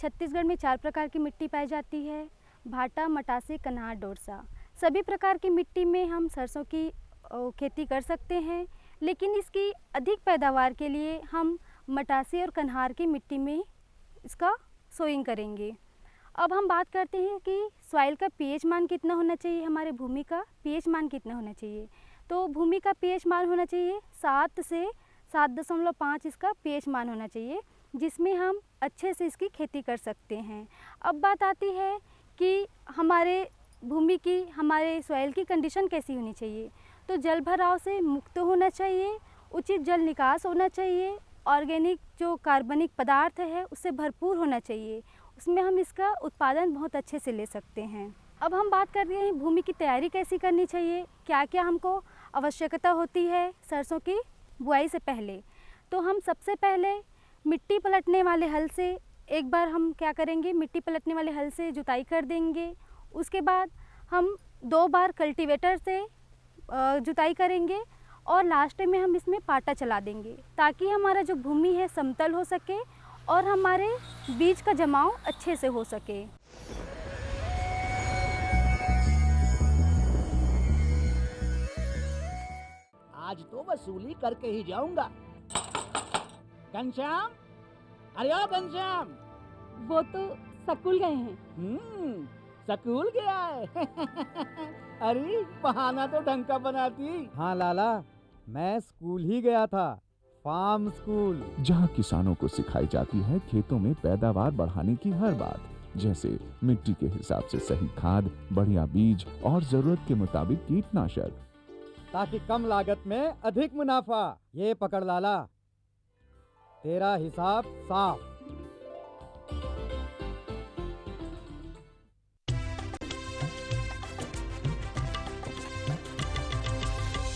छत्तीसगढ़ में 4 प्रकार की मिट्टी पाई जाती है, भाटा, मटासी, कन्हार, डोरसा। सभी प्रकार की मिट्टी में हम सरसों की खेती कर सकते हैं, लेकिन इसकी अधिक पैदावार के लिए हम मटासी और कन्हार की मिट्टी में इसका सोइंग करेंगे। अब हम बात करते हैं कि सॉइल का पीएच मान कितना होना चाहिए, हमारे भूमि का पीएच मान कितना होना चाहिए। तो भूमि का पीएच मान होना चाहिए 7 से 7.5 इसका पीएच मान होना चाहिए, जिसमें हम अच्छे से इसकी खेती कर सकते हैं। अब बात आती है कि हमारे भूमि की, हमारे सॉइल की कंडीशन कैसी होनी चाहिए। तो जल भराव से मुक्त होना चाहिए, उचित जल निकास होना चाहिए, ऑर्गेनिक जो कार्बनिक पदार्थ है उससे भरपूर होना चाहिए, उसमें हम इसका उत्पादन बहुत अच्छे से ले सकते हैं। अब हम बात कर रहे हैं भूमि की तैयारी कैसी करनी चाहिए, क्या क्या हमको आवश्यकता होती है सरसों की बुआई से पहले। तो हम सबसे पहले मिट्टी पलटने वाले हल से एक बार हम क्या करेंगे, मिट्टी पलटने वाले हल से जुताई कर देंगे। उसके बाद हम 2 बार कल्टीवेटर से जुताई करेंगे और लास्ट में हम इसमें पाटा चला देंगे, ताकि हमारा जो भूमि है समतल हो सके और हमारे बीज का जमाव अच्छे से हो सके। आज तो वसूली करके ही जाऊंगा। घनश्याम, अरे ओ घनश्याम। वो तो स्कूल गए हैं। स्कूल गया है। अरे बहाना तो ढंग का बनाती। हाँ लाला, मैं स्कूल ही गया था, फार्म स्कूल, जहाँ किसानों को सिखाई जाती है खेतों में पैदावार बढ़ाने की हर बात, जैसे मिट्टी के हिसाब से सही खाद, बढ़िया बीज और जरूरत के मुताबिक कीटनाशक, ताकि कम लागत में अधिक मुनाफा। ये पकड़ लाला, तेरा हिसाब साफ।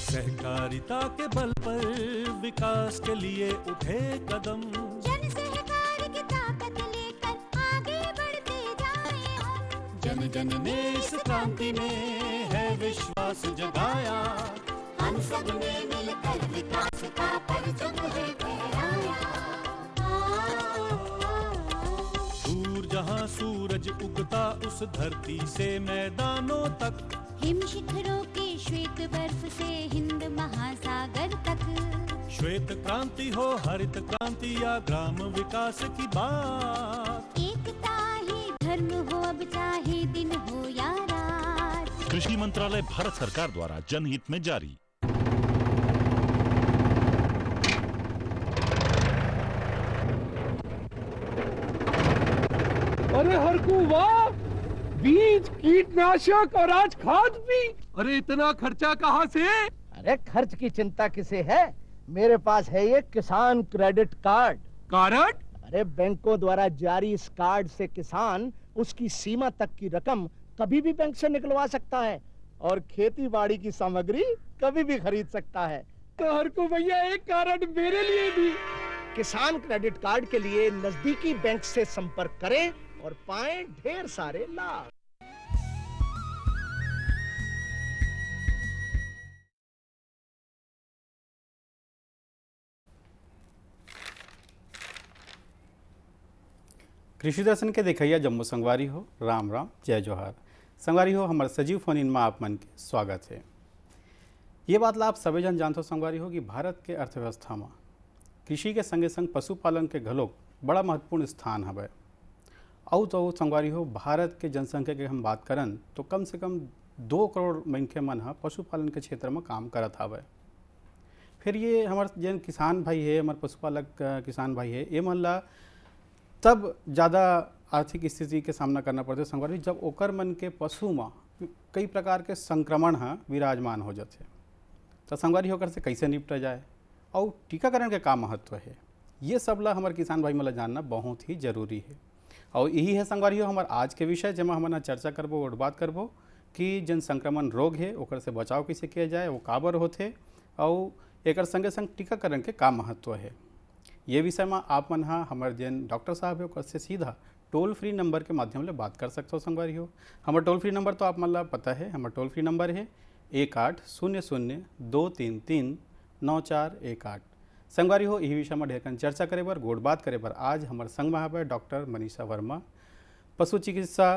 सहकारिता के बल पर विकास के लिए उठे कदम, जन सहकार की ताकत लेकर आगे बढ़ते जाएं हम। जन जन ने इस क्रांति में है विश्वास जगाया, हम सब ने मिलकर विकास का परचम है फहराया। दूर जहाँ सूरज उगता उस धरती से मैदानों तक, हिम शिखरों के श्वेत बर्फ से हिंद महासागर तक। श्वेत क्रांति हो, हरित क्रांति या ग्राम विकास की बात, एकता ही धर्म हो, अब चाहे दिन हो या रात। कृषि मंत्रालय, भारत सरकार द्वारा जनहित में जारी। अरे हरकू वाह, बीज, कीटनाशक और आज खाद भी। अरे इतना खर्चा कहाँ से? अरे खर्च की चिंता किसे है, मेरे पास है ये किसान क्रेडिट कार्ड। कार्ड? अरे बैंकों द्वारा जारी इस कार्ड से किसान उसकी सीमा तक की रकम कभी भी बैंक से निकलवा सकता है और खेती बाड़ी की सामग्री कभी भी खरीद सकता है। तो हरकू भैया एक कार्ड मेरे लिए भी। किसान क्रेडिट कार्ड के लिए नजदीकी बैंक से संपर्क करें और पाएं ढेर सारे लाभ। कृषि दर्शन के देखिए जम्मू संगवारी हो, राम राम, जय जोहार। संगवारी हो, हमारे सजीव फोन इन में आप मन के स्वागत है। ये बात ला आप सभी जन जानते हो संगवारी हो कि भारत के अर्थव्यवस्था में कृषि के संगे संग पशुपालन के घलोक बड़ा महत्वपूर्ण स्थान हवे। और तो संगवारी हो, भारत के जनसंख्या के हम बात करन तो कम से कम 2 करोड़ मनखे मन ह पशुपालन के क्षेत्र में काम करत हवे। फिर ये हमारे जन किसान भाई है, हमारे पशुपालक किसान भाई है, ये मन ला तब ज़्यादा आर्थिक स्थिति के सामना करना पड़ता है संगवारी, जब ओकर मन के पशु में कई प्रकार के संक्रमण विराजमान हो जाते। तो संगवारी होकर से कैसे निपटा जाए और टीकाकरण के का महत्व है, ये सब ला हमारे किसान भाई मला जानना बहुत ही जरूरी है। और यही है संगवारी हो हमारे आज के विषय, जब हम चर्चा करबो और बात करबो कि जन संक्रमण रोग है ओकर से बचाव कैसे किया जाए, वो काबर होते और एक संगे संग टीकाकरण के का महत्व है। ये विषय में आप मन हमारे जन डॉक्टर साहब है से सीधा टोल फ्री नंबर के माध्यम से बात कर सकते हो संगवारी हो। हमारा टोल फ्री नंबर तो आप मन पता है, हमारा टोल फ्री नंबर है 1800-233-9418। संगवारी हो यही विषय में ढेर चर्चा करे बर गोड़ बात करे बर आज हमारे संग में है डॉक्टर मनीषा वर्मा, पशु चिकित्सा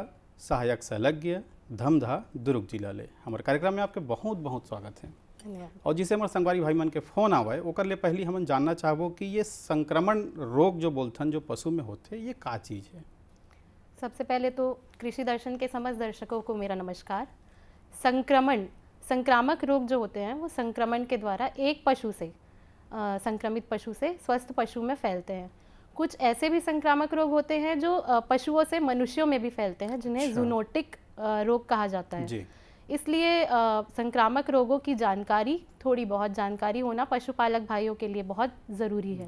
सहायक संलग्न धमधा दुर्ग जिला ले। हमारे कार्यक्रम में आपके बहुत बहुत स्वागत है। और जिसे हमारे संगवारी भाई मन के फोन आवे ओकर ले पहले हम जानना चाहबो कि ये संक्रमण रोग जो बोलथन जो पशु में होते ये का चीज़ है। सबसे पहले तो कृषि दर्शन के समस्त दर्शकों को मेरा नमस्कार। संक्रामक रोग जो होते हैं वो संक्रमण के द्वारा एक पशु से संक्रमित पशु से स्वस्थ पशु में फैलते हैं। कुछ ऐसे भी संक्रामक रोग होते हैं जो पशुओं से मनुष्यों में भी फैलते हैं, जिन्हें जूनोटिक रोग कहा जाता है जी। इसलिए संक्रामक रोगों की जानकारी, थोड़ी बहुत जानकारी होना पशुपालक भाइयों के लिए बहुत ज़रूरी है।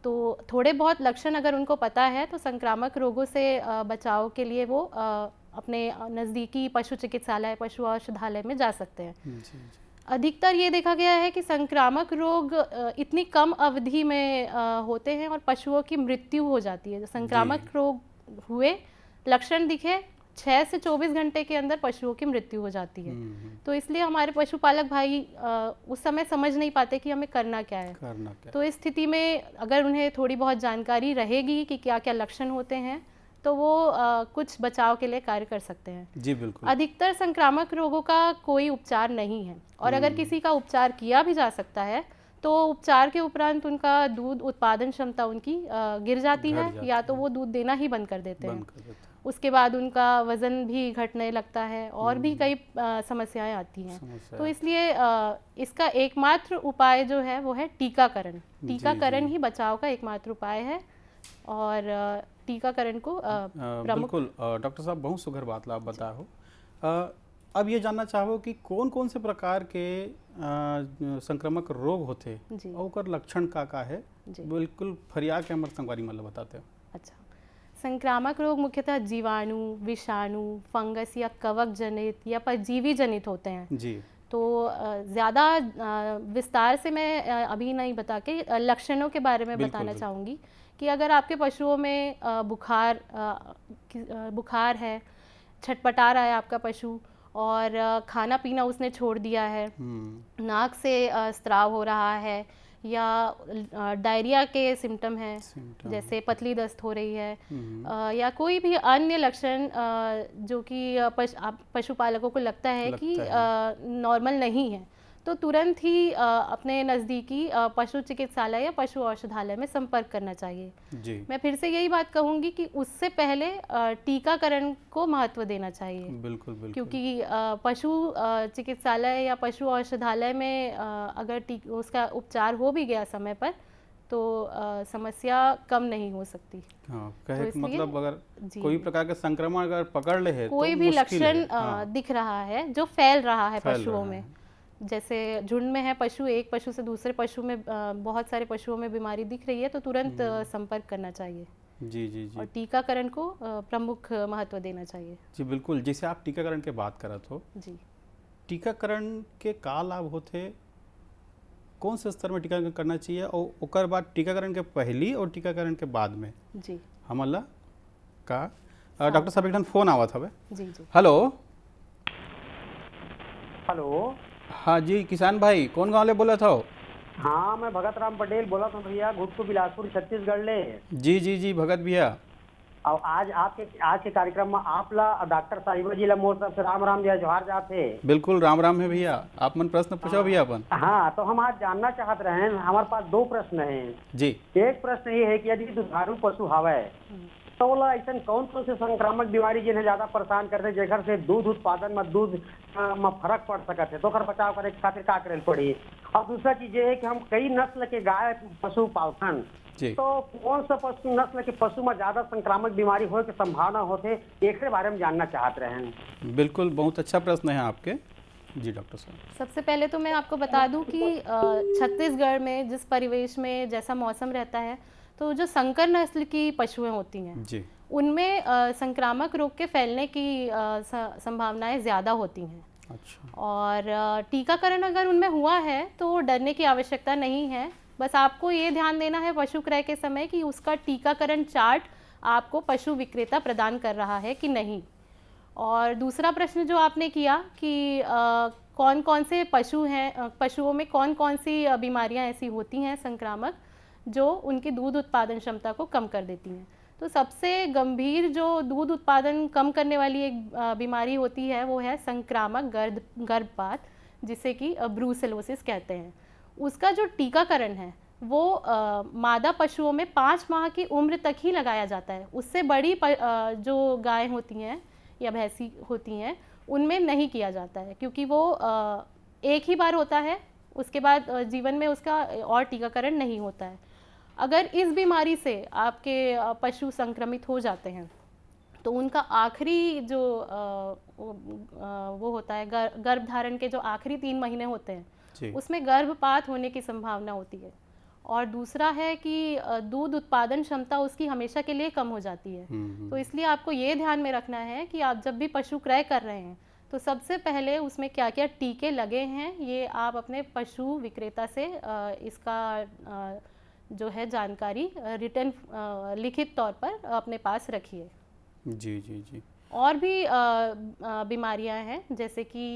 तो थोड़े बहुत लक्षण अगर उनको पता है तो संक्रामक रोगों से बचाव के लिए वो अपने नज़दीकी पशु चिकित्सालय, पशु औषधालय में जा सकते हैं। अधिकतर ये देखा गया है कि संक्रामक रोग इतनी कम अवधि में होते हैं और पशुओं की मृत्यु हो जाती है। संक्रामक रोग हुए, लक्षण दिखे, 6 से 24 घंटे के अंदर पशुओं की मृत्यु हो जाती है। तो इसलिए हमारे पशुपालक भाई उस समय समझ नहीं पाते कि हमें करना क्या है। तो इस स्थिति में अगर उन्हें थोड़ी बहुत जानकारी रहेगी कि क्या क्या लक्षण होते हैं तो वो कुछ बचाव के लिए कार्य कर सकते हैं। जी बिल्कुल। अधिकतर संक्रामक रोगों का कोई उपचार नहीं है और अगर किसी का उपचार किया भी जा सकता है तो उपचार के उपरांत उनका दूध उत्पादन क्षमता उनकी गिर जाती है या तो वो दूध देना ही बंद कर देते हैं। उसके बाद उनका वज़न भी घटने लगता है और भी कई समस्याएं आती हैं। तो इसलिए इसका एकमात्र उपाय जो है वो है टीकाकरण। टीकाकरण ही बचाव का एकमात्र उपाय है और टीकाकरण को बिल्कुल डॉक्टर साहब बहुत सुघर बात आप बताए हो। अब ये जानना चाहो कि कौन कौन से प्रकार के संक्रामक रोग होते और लक्षण का है, बिल्कुल फरिया के हमारे संगवारी मतलब बताते हो। अच्छा, संक्रामक रोग मुख्यतः जीवाणु, विषाणु, फंगस या कवक जनित या परजीवी जनित होते हैं जी। तो ज़्यादा विस्तार से मैं अभी नहीं बता के लक्षणों के बारे में बताना चाहूँगी कि अगर आपके पशुओं में बुखार है, छटपटा रहा है आपका पशु और खाना पीना उसने छोड़ दिया है, नाक से स्राव हो रहा है या डायरिया के सिम्टम हैं जैसे पतली दस्त हो रही है या कोई भी अन्य लक्षण जो कि पशुपालकों को लगता है कि नॉर्मल नहीं है तो तुरंत ही अपने नज़दीकी पशु चिकित्सालय या पशु औषधालय में संपर्क करना चाहिए जी। मैं फिर से यही बात कहूँगी कि उससे पहले टीकाकरण को महत्व देना चाहिए। बिल्कुल बिल्कुल। क्योंकि पशु चिकित्सालय या पशु औषधालय में अगर उसका उपचार हो भी गया समय पर तो समस्या कम नहीं हो सकती। हाँ, तो मतलब अगर कोई प्रकार का संक्रमण अगर पकड़ ले है कोई तो भी लक्षण दिख रहा है जो फैल रहा है पशुओं में, जैसे झुंड में है पशु, एक पशु से दूसरे पशु में बहुत सारे पशुओं में बीमारी दिख रही है तो तुरंत संपर्क करना चाहिए जी जी जी। और टीकाकरण को प्रमुख महत्व देना चाहिए जी। बिल्कुल, जैसे आप टीकाकरण के बात करत हो जी, टीकाकरण के का लाभ होते, कौन से स्तर में टीकाकरण करना चाहिए और ओकर बाद टीकाकरण के पहली और टीकाकरण के बाद में जी हमला का डॉक्टर साहब एक फोन आवत हवे जी जी। Hello hello. हाँ जी किसान भाई, कौन गाँव ले बोला था? हाँ मैं भगत राम पटेल बोला था भैया, घुटको बिलासपुर छत्तीसगढ़ ले। जी जी जी भगत भैया। और आज के कार्यक्रम में आप ला डॉक्टर साहिबा जी ला मोर सबसे राम राम जय जोहार जाते। बिल्कुल राम राम है भैया, आप मन प्रश्न पूछो भैया अपन। हाँ तो हम आज जानना चाहते रहे हैं, हमारे पास 2 प्रश्न हैं जी। एक प्रश्न ये है कि यदि दुधारू पशु हवे तो ऐसा कौन कौन से संक्रामक बीमारी जिन्हें ज्यादा परेशान करते जेकर से दूध उत्पादन में दूध में फर्क पड़ सकते है तो बचाव करे खातिर का करे पड़ी। और दूसरा चीज ये है कि हम कई नस्ल के गाय पशु पालतन तो कौन सा पशु नस्ल के पशु में ज्यादा संक्रामक बीमारी हो की संभावना होते एक बारे में जानना चाहते रहे हैं। बिल्कुल, बहुत अच्छा प्रश्न है आपके जी डॉक्टर साहब। सबसे पहले तो मैं आपको बता दूं कि छत्तीसगढ़ में जिस परिवेश में जैसा मौसम रहता है तो जो संकर नस्ल की पशुएं होती हैं जी, उनमें संक्रामक रोग के फैलने की संभावनाएं ज़्यादा होती हैं। अच्छा। और टीकाकरण अगर उनमें हुआ है तो डरने की आवश्यकता नहीं है, बस आपको ये ध्यान देना है पशु क्रय के समय कि उसका टीकाकरण चार्ट आपको पशु विक्रेता प्रदान कर रहा है कि नहीं। और दूसरा प्रश्न जो आपने किया कि कौन कौन से पशु हैं, पशुओं में कौन कौन सी बीमारियां ऐसी होती हैं संक्रामक जो उनकी दूध उत्पादन क्षमता को कम कर देती हैं। तो सबसे गंभीर जो दूध उत्पादन कम करने वाली एक बीमारी होती है वो है संक्रामक गर्भपात, जिसे कि ब्रूसेलोसिस कहते हैं। उसका जो टीकाकरण है वो मादा पशुओं में 5 माह की उम्र तक ही लगाया जाता है। उससे बड़ी जो गाय होती हैं या भैंसी होती हैं उनमें नहीं किया जाता है, क्योंकि वो एक ही बार होता है, उसके बाद जीवन में उसका और टीकाकरण नहीं होता है। अगर इस बीमारी से आपके पशु संक्रमित हो जाते हैं तो उनका आखिरी जो वो होता है गर्भधारण के जो आखिरी 3 महीने होते हैं उसमें गर्भपात होने की संभावना होती है। और दूसरा है कि दूध उत्पादन क्षमता उसकी हमेशा के लिए कम हो जाती है। तो इसलिए आपको ये ध्यान में रखना है कि आप जब भी पशु क्रय कर रहे हैं तो सबसे पहले उसमें क्या क्या टीके लगे हैं ये आप अपने पशु विक्रेता से इसका जो है जानकारी रिटर्न लिखित तौर पर अपने पास रखिए। जी जी जी। और भी बीमारियां हैं जैसे कि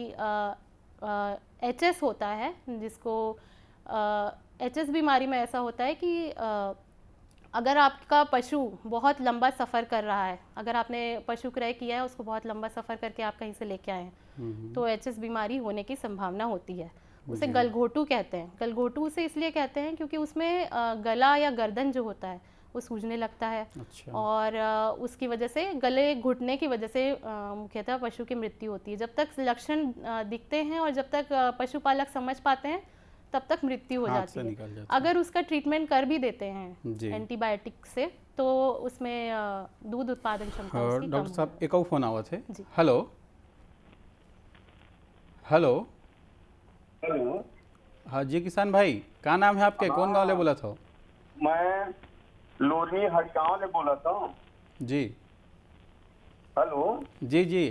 एचएस होता है, जिसको एचएस बीमारी में ऐसा होता है कि अगर आपका पशु बहुत लंबा सफ़र कर रहा है, अगर आपने पशु क्रय किया है उसको बहुत लंबा सफ़र करके आप कहीं से लेके आए हैं तो एचएस बीमारी होने की संभावना होती है। उसे गलघोटू कहते हैं। गलघोटू उसे इसलिए कहते हैं क्योंकि उसमें गला या गर्दन जो होता है वो सूजने लगता है। अच्छा। और उसकी वजह से गले घुटने की वजह से मुख्यतः पशु की मृत्यु होती है। जब तक लक्षण दिखते हैं और जब तक पशुपालक समझ पाते हैं तब तक मृत्यु हो जाती है। अगर उसका ट्रीटमेंट कर भी देते हैं एंटीबायोटिक से तो उसमें दूध उत्पादन क्षमता उसकी कम। डॉक्टर साहब एक और फोन आवा थे। Hello hello hello. हाँ जी किसान भाई, क्या नाम है आपके? कौन गाँव ले बोला था? मैं लोरनी हटगांव ले बोला था जी। हेलो जी जी।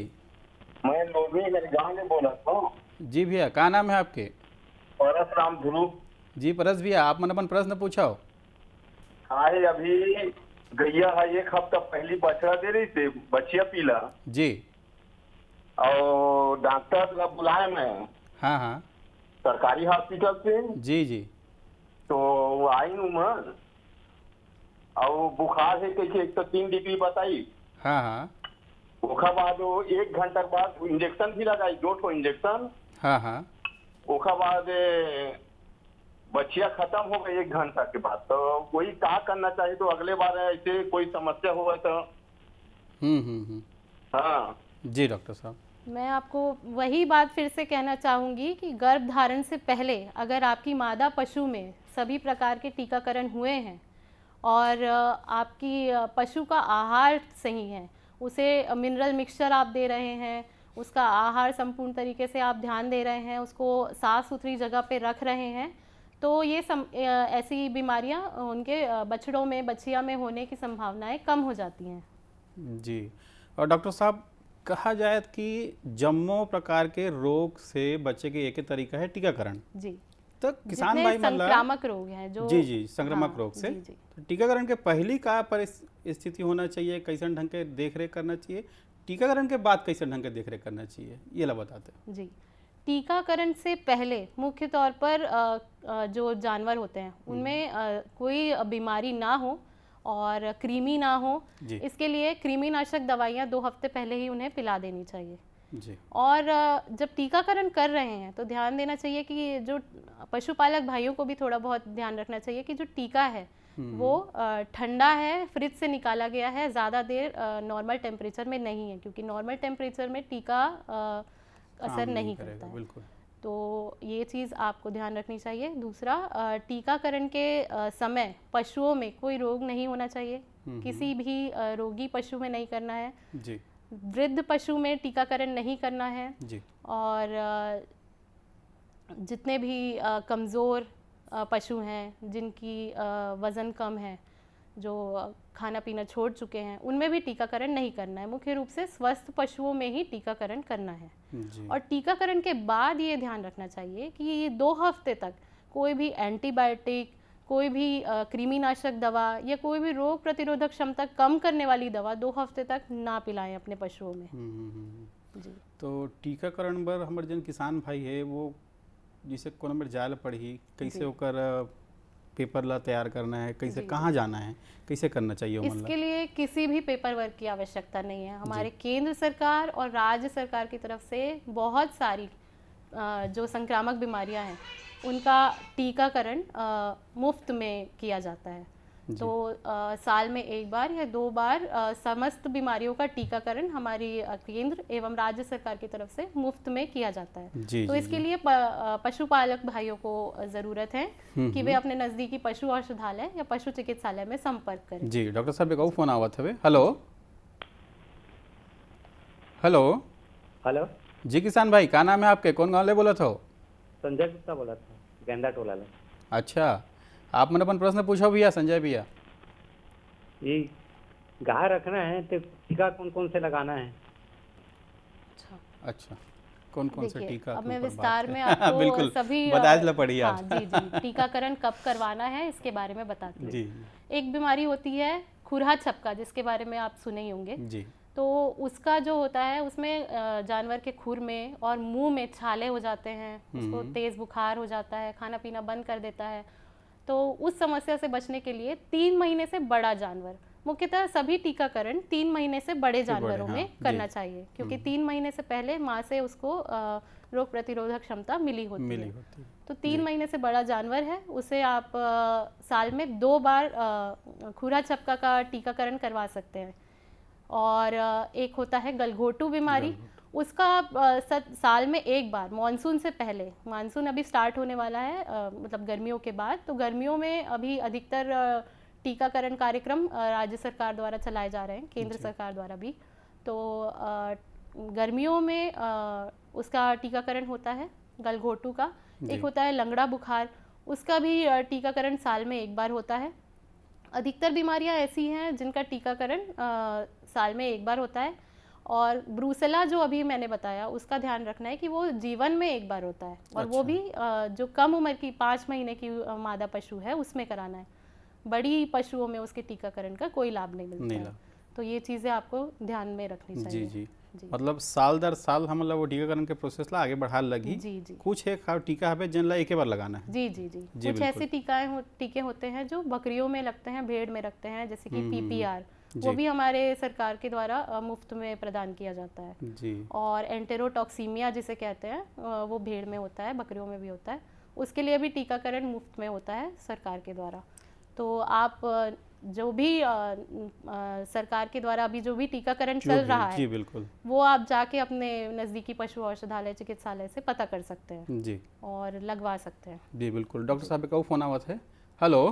मैं लोरनी हटगांव ले बोला था जी। भैया क्या नाम है आपके? परसराम ध्रुव जी। परस भैया आप मन अपन प्रश्न पूछाओ। आए अभी गैया है 1 हफ्ता पहली बछड़ा दे रही थी, बछिया पीला जी। और डॉक्टर का बुलाए मैं। हाँ हाँ। सरकारी हॉस्पिटल से जी जी। तो आई उमर और बुखार है कैसे 103 डिग्री बताई। हाँ हाँ। उसके बाद 1 घंटा बाद इंजेक्शन भी लगाई, 2 इंजेक्शन। हाँ हाँ। उसके बाद बच्चिया खत्म हो गई 1 घंटा के बाद। तो कोई क्या करना चाहिए तो अगले बार ऐसे कोई समस्या हो तो। हाँ जी डॉक्टर साहब। मैं आपको वही बात फिर से कहना चाहूँगी कि गर्भधारण से पहले अगर आपकी मादा पशु में सभी प्रकार के टीकाकरण हुए हैं और आपकी पशु का आहार सही है, उसे मिनरल मिक्सचर आप दे रहे हैं, उसका आहार संपूर्ण तरीके से आप ध्यान दे रहे हैं, उसको साफ़ सुथरी जगह पे रख रहे हैं, तो ये ऐसी बीमारियां उनके बछड़ों में बछिया में होने की संभावनाएं कम हो जाती हैं। जी। और डॉक्टर साहब कहा जाए कि जम्मो प्रकार के रोग से बच्चे के एक ही तरीका है टीकाकरण। जी। तो किसान भाई संक्रामक रोग हैं जो जी जी संक्रामक रोग से तो टीकाकरण के पहली का परिस्थिति होना चाहिए, कैसे ढंग के देख रेख करना चाहिए, टीकाकरण के बाद कैसे ढंग के देख रेख करना चाहिए, ये ला बताते हैं। जी। टीकाकरण से पहले मुख्य तौर पर जो जानवर होते हैं उनमें कोई बीमारी ना हो और कृमि ना हो, इसके लिए कृमिनाशक दवाइयाँ 2 हफ्ते पहले ही उन्हें पिला देनी चाहिए जी। और जब टीकाकरण कर रहे हैं तो ध्यान देना चाहिए कि जो पशुपालक भाइयों को भी थोड़ा बहुत ध्यान रखना चाहिए कि जो टीका है वो ठंडा है, फ्रिज से निकाला गया है, ज़्यादा देर नॉर्मल टेम्परेचर में नहीं है, क्योंकि नॉर्मल टेम्परेचर में टीका असर नहीं करता है। बिल्कुल। तो ये चीज़ आपको ध्यान रखनी चाहिए। दूसरा, टीकाकरण के समय पशुओं में कोई रोग नहीं होना चाहिए, किसी भी रोगी पशु में नहीं करना है जी। वृद्ध पशु में टीकाकरण नहीं करना है जी। और जितने भी कमज़ोर पशु हैं जिनकी वज़न कम है, जो खाना पीना छोड़ चुके हैं, उनमें भी टीकाकरण नहीं करना है। मुख्य रूप से स्वस्थ पशुओं में ही टीकाकरण करना है जी। और टीकाकरण के बाद ये ध्यान रखना चाहिए कि 2 हफ्ते तक कोई भी एंटीबायोटिक, कोई भी कृमिनाशक दवा या कोई भी रोग प्रतिरोधक क्षमता कम करने वाली दवा 2 हफ्ते तक ना पिलाएं अपने पशुओं में। जी। तो टीकाकरण बर हमारे जन किसान भाई है वो जिसे को नंबर जाल पढ़ी कैसे होकर पेपर ला तैयार करना है, कैसे कहाँ जाना है, कैसे करना चाहिए? इसके लिए किसी भी पेपर वर्क की आवश्यकता नहीं है। हमारे केंद्र सरकार और राज्य सरकार की तरफ से बहुत सारी जो संक्रामक बीमारियां हैं उनका टीकाकरण मुफ्त में किया जाता है। तो साल में एक बार या 2 बार समस्त बीमारियों का टीकाकरण हमारी केंद्र एवं राज्य सरकार की तरफ से मुफ्त में किया जाता है। तो इसके लिए पशुपालक भाइयों को ज़रूरत है कि वे अपने नज़दीकी पशु औषधालय या पशु चिकित्सालय में संपर्क करें। जी डॉक्टर साहब एक फ़ोन आवत है। हेलो हेलो हेलो जी किसान भाई, क्या नाम है आपके, कौन गाँव ले बोला था? संजय गुप्ता बोला था, गेंदा टोला ले। अच्छा, आप मैंने अपन प्रश्न पूछो भैया संजय भैया। ये गाय रखना है तो टीका कौन कौन से लगाना है? अच्छा, कौन कौन से टीका? अब मैं विस्तार में आपको बिल्कुल सभी बताइए पड़ी आप। हाँ, जी टीकाकरण कब करवाना है इसके बारे में बताती हूँ। एक बीमारी होती है खुरहा छपका, जिसके बारे में आप सुने ही होंगे जी। तो उसका जो होता है उसमें जानवर के खुर में और मुंह में छाले हो जाते हैं, उसको तेज बुखार हो जाता है, खाना पीना बंद कर देता है। तो उस समस्या से बचने के लिए 3 महीने से बड़ा जानवर, मुख्यतः सभी टीकाकरण 3 महीने से बड़े जानवरों में करना चाहिए, क्योंकि 3 महीने से पहले माँ से उसको रोग प्रतिरोधक क्षमता मिली होती है। तो 3 महीने से बड़ा जानवर है उसे आप साल में 2 बार खुरा छपका का टीकाकरण करवा सकते हैं। और एक होता है गलघोटू बीमारी, उसका आप साल में 1 बार मानसून से पहले, मानसून अभी स्टार्ट होने वाला है मतलब गर्मियों के बाद, तो गर्मियों में अभी अधिकतर टीकाकरण कार्यक्रम राज्य सरकार द्वारा चलाए जा रहे हैं, केंद्र सरकार द्वारा भी। तो गर्मियों में उसका टीकाकरण होता है गलघोटू का। एक होता है लंगड़ा बुखार, उसका भी टीकाकरण साल में 1 बार होता है। अधिकतर बीमारियां ऐसी हैं जिनका टीकाकरण साल में 1 बार होता है। और ब्रूसेला जो अभी मैंने बताया उसका ध्यान रखना है कि वो जीवन में 1 बार होता है, और वो भी जो कम उम्र की 5 महीने की मादा पशु है उसमें कराना है। बड़ी पशुओं में उसके टीकाकरण का कोई लाभ नहीं मिलता है। तो ये चीज़ें आपको ध्यान में रखनी चाहिए। जी। मतलब साल दर साल हम वो टीकाकरण के प्रोसेस ला आगे बढ़ा लगी। जी। कुछ एक टीका है जिनला 1 बार लगाना है। जी। कुछ ऐसे टीके होते हैं जो बकरियों में लगते हैं, भेड़ में रखते हैं, जैसे कि PPR, वो भी हमारे सरकार के द्वारा मुफ्त में प्रदान किया जाता है जी। और एंटेरोटॉक्सीमिया जिसे कहते हैं वो भेड़ में होता है, बकरियों में भी होता है, उसके लिए भी टीकाकरण मुफ्त में होता है सरकार के द्वारा। तो आप जो भी सरकार के द्वारा अभी जो भी टीकाकरण चल रहा है जी, बिल्कुल, वो आप जाके अपने नज़दीकी पशु औषधालय चिकित्सालय से पता कर सकते हैं जी, और लगवा सकते हैं जी। बिल्कुल डॉक्टर साहब का फोन आवत है। हेलो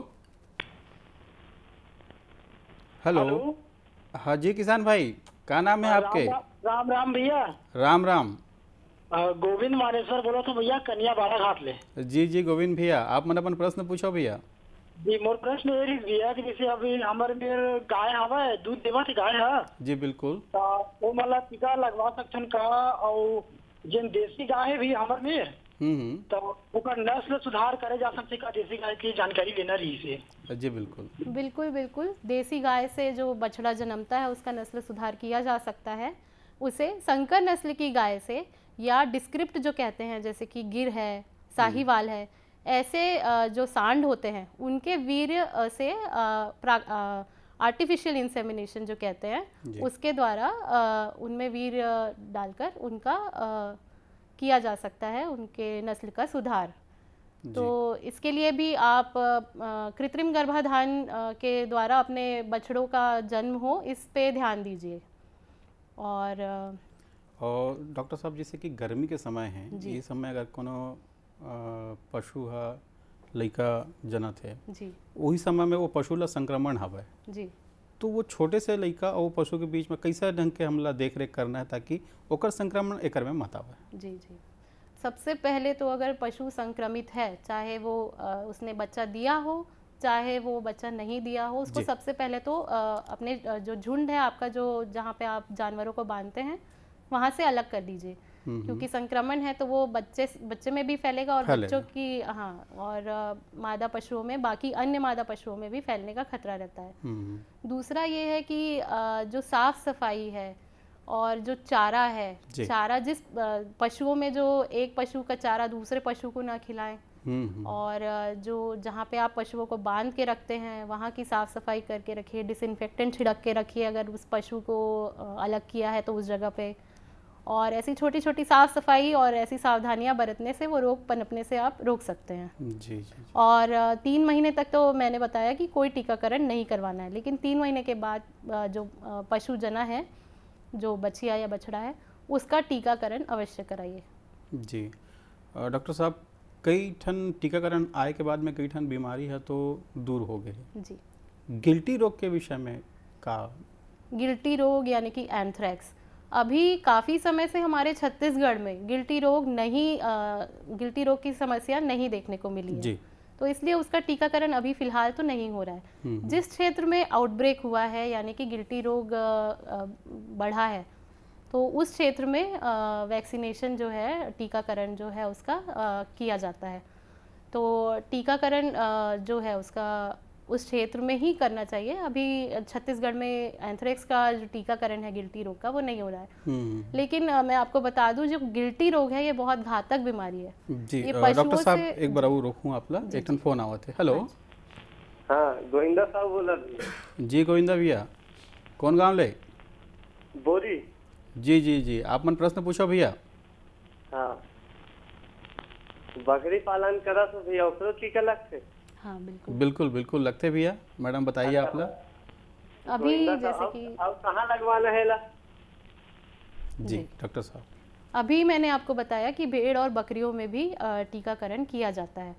हेलो हाँ जी किसान भाई, क्या नाम है आपके? राम राम भैया। राम राम। गोविंद मानेश्वर बोलो तो भैया, कन्या बाड़ा घाट ले। जी गोविंद भैया, आप मन अपन प्रश्न पूछो भैया। जी मोर प्रश्न ये भैया कि जैसे अभी हमारे में गाय हवा दूध देवा की गाय है जी, बिल्कुल, तो वो मतलब टीका लगवा सकते का, और जिन देसी गाय भी हमारे में तो उनका नस्ल सुधार करे जा सकते का, देसी गाय की जानकारी लेना रही से। जी बिल्कुल देसी गाय से जो बछड़ा जन्मता है उसका नस्ल सुधार किया जा सकता है। उसे संकर नस्ल की गाय से या डिस्क्रिप्ट जो कहते हैं, जैसे कि गिर है, साहीवाल है, ऐसे जो सांड होते हैं उनके वीर्य से आर्टिफिशियल इंसेमिनेशन जो कहते हैं उसके द्वारा उनमें वीर्य डालकर उनका किया जा सकता है उनके नस्ल का सुधार। तो इसके लिए भी आप कृत्रिम गर्भाधान के द्वारा अपने बछड़ों का जन्म हो, इस पे ध्यान दीजिए। और डॉक्टर साहब जैसे कि गर्मी के समय है, ये समय अगर कोनो पशु है लड़का जनत है जी, वही समय में वो पशु ला संक्रमण हवे जी, तो वो छोटे से लड़का और पशु के बीच में कैसा ढंग के हमला देख रेख करना है ताकि ओकर संक्रमण एकर में मत आवे? जी सबसे पहले तो अगर पशु संक्रमित है, चाहे वो उसने बच्चा दिया हो चाहे वो बच्चा नहीं दिया हो, उसको सबसे पहले तो अपने जो झुंड है आपका, जो जहाँ पे आप जानवरों को बांधते हैं वहाँ से अलग कर दीजिए, क्योंकि संक्रमण है तो वो बच्चे में भी फैलेगा और बच्चों की और मादा पशुओं में, बाकी अन्य मादा पशुओं में भी फैलने का खतरा रहता है। दूसरा ये है कि जो साफ सफाई है और जो चारा है, जी। चारा जिस पशुओं में जो एक पशु का चारा दूसरे पशु को ना खिलाएं, और जो जहाँ पे आप पशुओं को बांध के रखते हैं वहाँ की साफ़ सफाई करके रखिए, डिसइंफेक्टेंट छिड़क के रखिए अगर उस पशु को अलग किया है तो उस जगह पे। और ऐसी छोटी छोटी साफ़ सफाई और ऐसी सावधानियाँ बरतने से वो रोग पनपने से आप रोक सकते हैं। जी। और 3 महीने तक तो मैंने बताया कि कोई टीकाकरण नहीं करवाना है, लेकिन 3 महीने के बाद जो पशु जना है, जो बछिया या बछड़ा है, उसका टीकाकरण अवश्य कराइए। जी डॉक्टर साहब, कई ठन टीकाकरण आए के बाद में कई ठन बीमारी है तो दूर हो गए। जी। गिल्टी रोग के विषय में का? गिल्टी रोग यानी कि एंथ्रेक्स, अभी काफ़ी समय से हमारे छत्तीसगढ़ में गिल्टी रोग की समस्या नहीं देखने को मिली है। जी। तो इसलिए उसका टीकाकरण अभी फ़िलहाल तो नहीं हो रहा है। जिस क्षेत्र में आउटब्रेक हुआ है यानी कि गिल्टी रोग बढ़ा है, तो उस क्षेत्र में वैक्सीनेशन जो है, टीकाकरण जो है उसका किया जाता है। तो टीकाकरण जो है उसका उस क्षेत्र में ही करना चाहिए। अभी छत्तीसगढ़ में एंथ्रेक्स का जो टीकाकरण है गिल्टी रोग का, वो नहीं हो रहा है। लेकिन मैं आपको बता दूं, जो गिल्टी रोग है ये बहुत घातक बीमारी है। जी डॉक्टर साहब, एक बार और रोकूं आपला, एक ठन फोन आवत है। हेलो। हाँ, गोविंदा साहब बोला। जी गोविंदा भैया, कौन गाँव ले? बोरी। जी, आप मन प्रश्न पूछो भैया। हाँ, बकरी पालन करा तो भैया उसको टीका लगते? हाँ बिल्कुल लगते भैया। मैडम बताइए आपला। अभी जैसे कि अब कहाँ लगवाना है ला? जी डॉक्टर साहब, अभी मैंने आपको बताया कि भेड़ और बकरियों में भी टीकाकरण किया जाता है।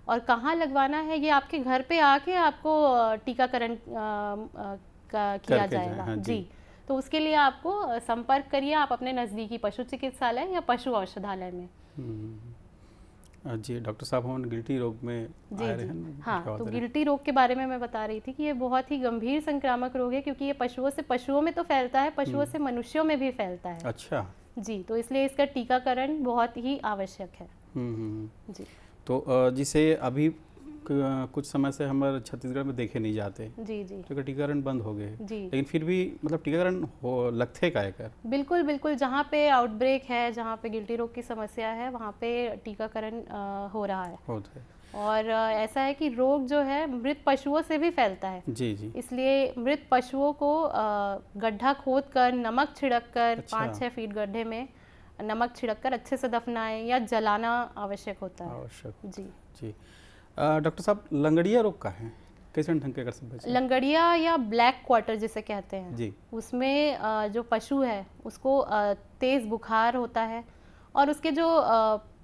और कहाँ लगवाना है ये आपके घर पे आके आपको टीकाकरण किया जाएगा। हाँ, जी। तो उसके लिए आपको संपर्क करिए आप अपने नज़दीकी पशु चिकित्सालय या पशु औषधालय में। जी डॉक्टर साहब, हम गिल्टी रोग में आए रहे हैं। हाँ, तो गिल्टी रोग के बारे में मैं बता रही थी कि ये बहुत ही गंभीर संक्रामक रोग है, क्योंकि ये पशुओं से पशुओं में तो फैलता है, पशुओं से मनुष्यों में भी फैलता है। अच्छा जी, तो इसलिए इसका टीकाकरण बहुत ही आवश्यक है। जी। तो जिसे अभी कुछ समय से हमारे छत्तीसगढ़ में देखे नहीं जाते। जी। तो टीकाकरण बंद हो गए। जी। लेकिन फिर भी मतलब टीकाकरण लगते का कर? बिल्कुल जहाँ पे आउटब्रेक है, जहाँ पे गिल्टी रोग की समस्या है, वहाँ पे टीकाकरण हो रहा है। होता है। और ऐसा है कि रोग जो है मृत पशुओं से भी फैलता है। जी। इसलिए मृत पशुओं को गड्ढा खोद कर नमक छिड़क कर, अच्छा। 5-6 फीट गड्ढे में नमक छिड़क कर अच्छे से दफनाएं या जलाना आवश्यक होता है। जी। डॉक्टर साहब, लंगड़िया रोग का है, कैसे ढंग के कर सकते हैं? लंगड़िया या ब्लैक क्वार्टर जिसे कहते हैं जी। उसमें जो पशु है उसको तेज़ बुखार होता है, और उसके जो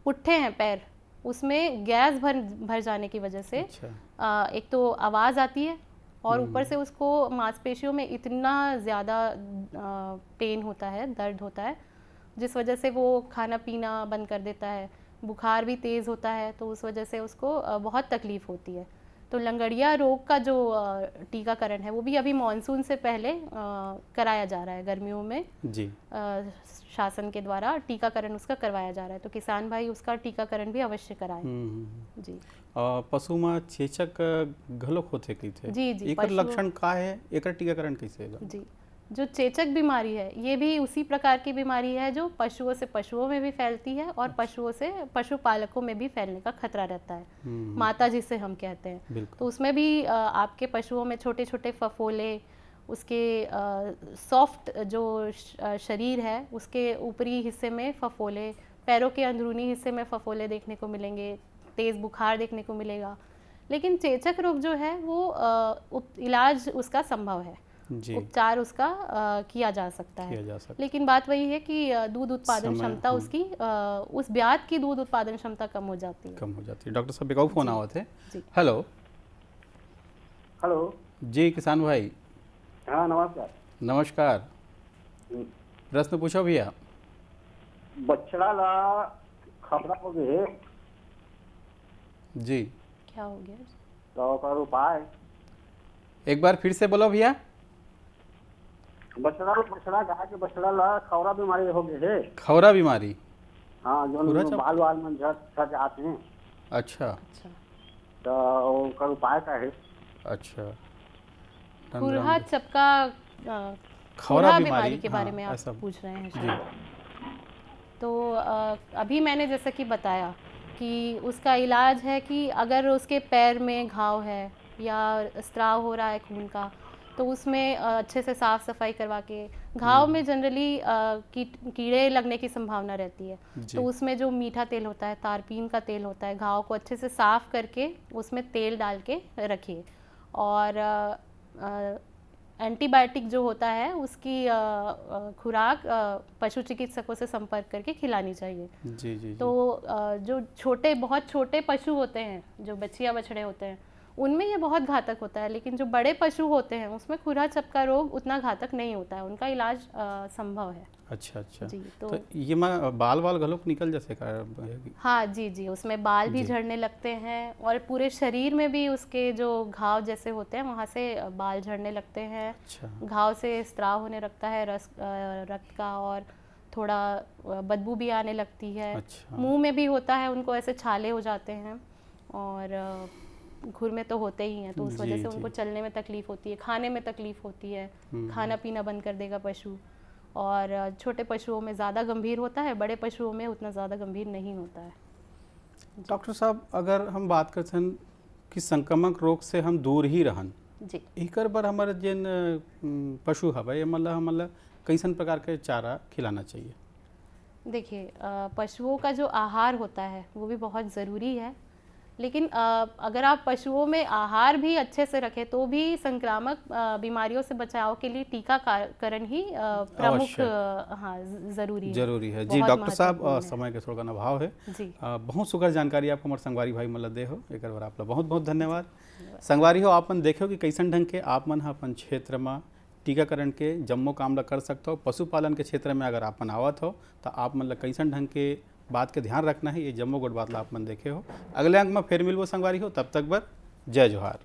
पुट्ठे हैं पैर, उसमें गैस भर जाने की वजह से एक तो आवाज़ आती है, और ऊपर से उसको मांसपेशियों में इतना ज़्यादा पेन होता है, दर्द होता है, जिस वजह से वो खाना पीना बंद कर देता है। बुखार भी तेज़ होता है, तो उस वजह से उसको बहुत तकलीफ़ होती है। तो लंगड़िया रोग का जो टीकाकरण है वो भी अभी मानसून से पहले कराया जा रहा है, गर्मियों में जी। शासन के द्वारा टीकाकरण उसका करवाया जा रहा है। तो किसान भाई उसका टीकाकरण भी अवश्य कराएं। जी। पशु में चेचक घलोक होते कैसे? जी। एकर लक्षण का है, एकर टीकाकरण कैसे होगा? जी, जो चेचक बीमारी है ये भी उसी प्रकार की बीमारी है जो पशुओं से पशुओं में भी फैलती है, और पशुओं से पशुपालकों में भी फैलने का खतरा रहता है। माता जिसे हम कहते हैं। तो उसमें भी आपके पशुओं में छोटे छोटे फफोले, उसके सॉफ्ट जो शरीर है उसके ऊपरी हिस्से में फफोले, पैरों के अंदरूनी हिस्से में फफोले देखने को मिलेंगे, तेज़ बुखार देखने को मिलेगा। लेकिन चेचक रोग जो है वो इलाज उसका संभव है। जी। उपचार उसका किया जा सकता है। लेकिन बात वही है कि दूध उत्पादन क्षमता उसकी उस ब्याज की दूध उत्पादन क्षमता कम हो जाती है। डॉक्टर साहब, एक फोन आवा थे। हेलो। जी किसान भाई। हाँ नमस्कार। प्रश्न पूछो भैया। बछड़ा ला खतरा हो गए। जी। क्या हो गया? तो का उपाय एक बार फिर से बोलो भैया। बछड़ा गाय के बछड़ा ला खौरा बीमारी हो गई है। खौरा बीमारी? हाँ, जो बाल में झड़ जाते हैं। अच्छा। तो उपाय का है? अच्छा। खुरहा चपका खुरा बीमारी के बारे में आप पूछ रहे हैं शायद। तो अभी मैंने जैसा कि बताया कि उसका इलाज है कि अगर उसके पैर में घाव है या स्त्राव हो रहा है खून का, तो उसमें अच्छे से साफ़ सफाई करवा के, घाव में जनरली कीड़े लगने की संभावना रहती है, तो उसमें जो मीठा तेल होता है, तारपीन का तेल होता है, घाव को अच्छे से साफ़ करके उसमें तेल डाल के रखिए। और एंटीबायोटिक जो होता है उसकी खुराक पशु चिकित्सकों से संपर्क करके खिलानी चाहिए। जी। तो जो बहुत छोटे पशु होते हैं, जो बछिया बछड़े होते हैं, उनमें ये बहुत घातक होता है, लेकिन जो बड़े पशु होते हैं उसमें खुरा चपका रोग उतना घातक नहीं होता है, उनका इलाज संभव है। अच्छा जी। तो ये बाल गलोक निकल जैसे का? हाँ जी, उसमें बाल भी झड़ने लगते हैं और पूरे शरीर में भी उसके जो घाव जैसे होते हैं वहाँ से बाल झड़ने लगते हैं। घाव से स्त्राव होने लगता है रक्त का, और थोड़ा बदबू भी आने लगती है। मुंह में भी होता है, उनको ऐसे छाले हो जाते हैं, और खुर में तो होते ही हैं, तो उस वजह से उनको चलने में तकलीफ होती है, खाने में तकलीफ होती है, खाना पीना बंद कर देगा पशु। और छोटे पशुओं में ज़्यादा गंभीर होता है, बड़े पशुओं में उतना ज़्यादा गंभीर नहीं होता है। डॉक्टर साहब, अगर हम बात करते हैं कि संक्रामक रोग से हम दूर ही रहन जी, एकर पर हमारे जिन पशु हवे मतलब कैसन प्रकार के चारा खिलाना चाहिए? देखिए, पशुओं का जो आहार होता है वो भी बहुत ज़रूरी है, लेकिन अगर आप पशुओं में आहार भी अच्छे से रखें तो भी संक्रामक बीमारियों से बचाव के लिए टीकाकरण ही प्रमुख ज़रूरी है। जी डॉक्टर साहब, समय के थोड़ा अभाव है जी। बहुत सुगर जानकारी आपको हमारे संगवारी भाई मतलब दे हो, एक बार आप बहुत बहुत धन्यवाद। संगवारी हो, आप मन देखो कि कैसन ढंग के आप मन अपन क्षेत्र में टीकाकरण के जम्मो काम ला कर सकते हो। पशुपालन के क्षेत्र में अगर आप आवत हो तो आप मतलब कैसन ढंग के बात के ध्यान रखना है, ये जम्मो गोट बात ला आप मन देखे हो। अगले अंक में फिर मिलबो संगवारी हो, तब तक बर जय जोहार।